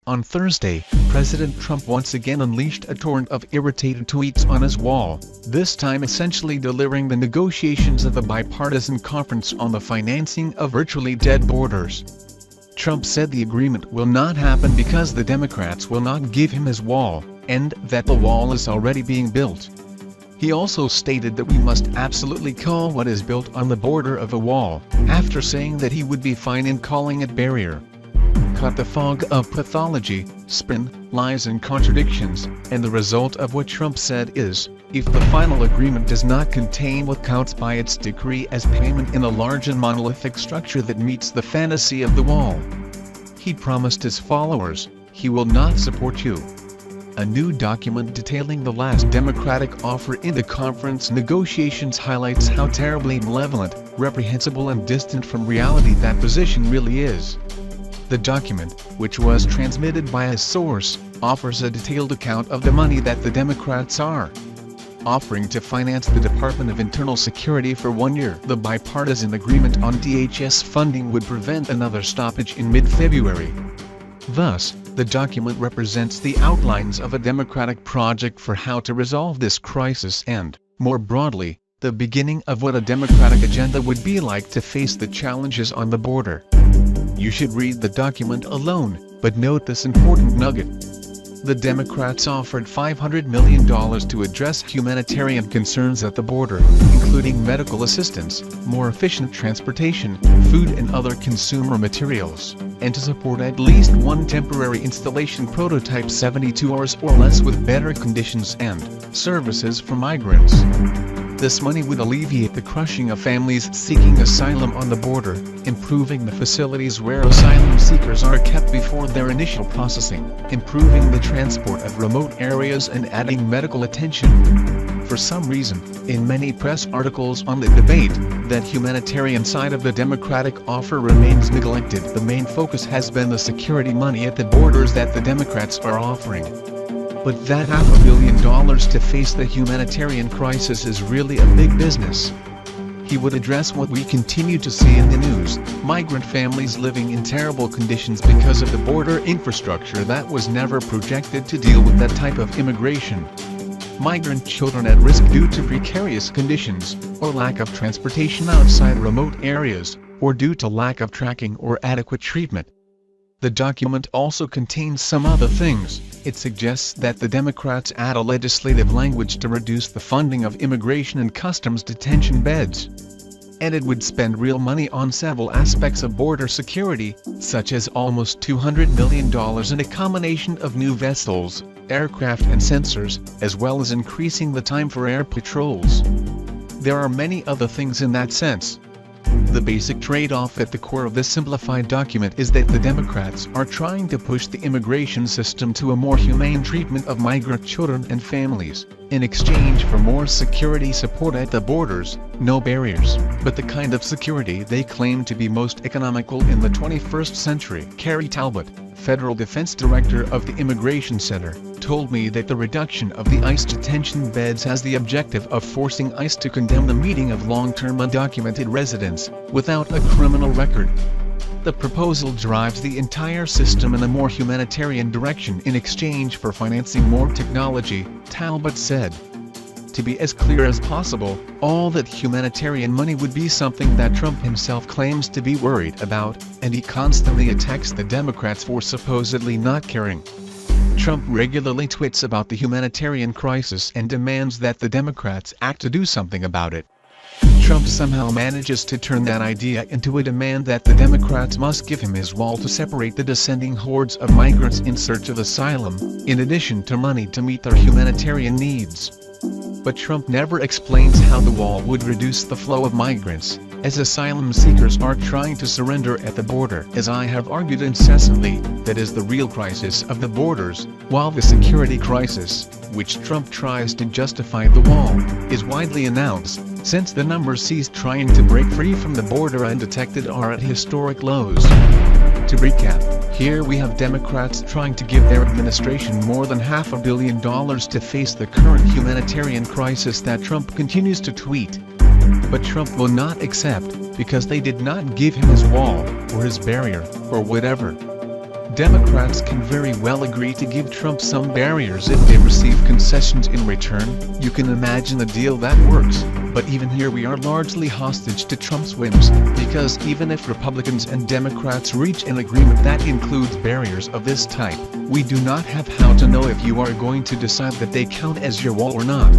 On Thursday, President Trump once again unleashed a torrent of irritated tweets on his wall, this time essentially delivering the negotiations of a bipartisan conference on the financing of virtually dead borders. Trump said the agreement will not happen because the Democrats will not give him his wall, and that the wall is already being built. He also stated that we must absolutely call what is built on the border of a wall, after saying that he would be fine in calling it barrier. Cut the fog of pathology, spin, lies and contradictions, and the result of what Trump said is, if the final agreement does not contain what counts by its decree as payment in a large and monolithic structure that meets the fantasy of the wall. He promised his followers, he will not support you. A new document detailing the last Democratic offer in the conference negotiations highlights how terribly malevolent, reprehensible and distant from reality that position really is. The document, which was transmitted by a source, offers a detailed account of the money that the Democrats are offering to finance the Department of Internal Security for 1 year. The bipartisan agreement on DHS funding would prevent another stoppage in mid-February. Thus, the document represents the outlines of a Democratic project for how to resolve this crisis and, more broadly, the beginning of what a Democratic agenda would be like to face the challenges on the border. You should read the document alone, but note this important nugget. The Democrats offered $500 million to address humanitarian concerns at the border, including medical assistance, more efficient transportation, food and other consumer materials, and to support at least one temporary installation prototype 72 hours or less with better conditions and services for migrants. This money would alleviate the crushing of families seeking asylum on the border, improving the facilities where asylum seekers are kept before their initial processing, improving the transport of remote areas and adding medical attention. For some reason, in many press articles on the debate, that humanitarian side of the Democratic offer remains neglected. The main focus has been the security money at the borders that the Democrats are offering. But that $500 million to face the humanitarian crisis is really a big business. He would address what we continue to see in the news, migrant families living in terrible conditions because of the border infrastructure that was never projected to deal with that type of immigration. Migrant children at risk due to precarious conditions, or lack of transportation outside remote areas, or due to lack of tracking or adequate treatment. The document also contains some other things. It suggests that the Democrats add a legislative language to reduce the funding of immigration and customs detention beds. And it would spend real money on several aspects of border security, such as almost $200 million in a combination of new vessels, aircraft and sensors, as well as increasing the time for air patrols. There are many other things in that sense. The basic trade-off at the core of this simplified document is that the Democrats are trying to push the immigration system to a more humane treatment of migrant children and families, in exchange for more security support at the borders, no barriers, but the kind of security they claim to be most economical in the 21st century. Carrie Talbot, Federal Defense Director of the Immigration Center, told me that the reduction of the ICE detention beds has the objective of forcing ICE to condemn the meeting of long-term undocumented residents, without a criminal record. The proposal drives the entire system in a more humanitarian direction in exchange for financing more technology, Talbot said. To be as clear as possible, all that humanitarian money would be something that Trump himself claims to be worried about, and he constantly attacks the Democrats for supposedly not caring. Trump regularly tweets about the humanitarian crisis and demands that the Democrats act to do something about it. Trump somehow manages to turn that idea into a demand that the Democrats must give him his wall to separate the descending hordes of migrants in search of asylum, in addition to money to meet their humanitarian needs. But Trump never explains how the wall would reduce the flow of migrants, as asylum seekers are trying to surrender at the border. As I have argued incessantly, that is the real crisis of the borders, while the security crisis, which Trump tries to justify the wall, is widely announced, since the numbers seized trying to break free from the border undetected are at historic lows. To recap, here we have Democrats trying to give their administration more than $500 million to face the current humanitarian crisis that Trump continues to tweet. But Trump will not accept, because they did not give him his wall, or his barrier, or whatever. Democrats can very well agree to give Trump some barriers if they receive concessions in return. You can imagine a deal that works, but even here we are largely hostage to Trump's whims, because even if Republicans and Democrats reach an agreement that includes barriers of this type, we do not have how to know if you are going to decide that they count as your wall or not.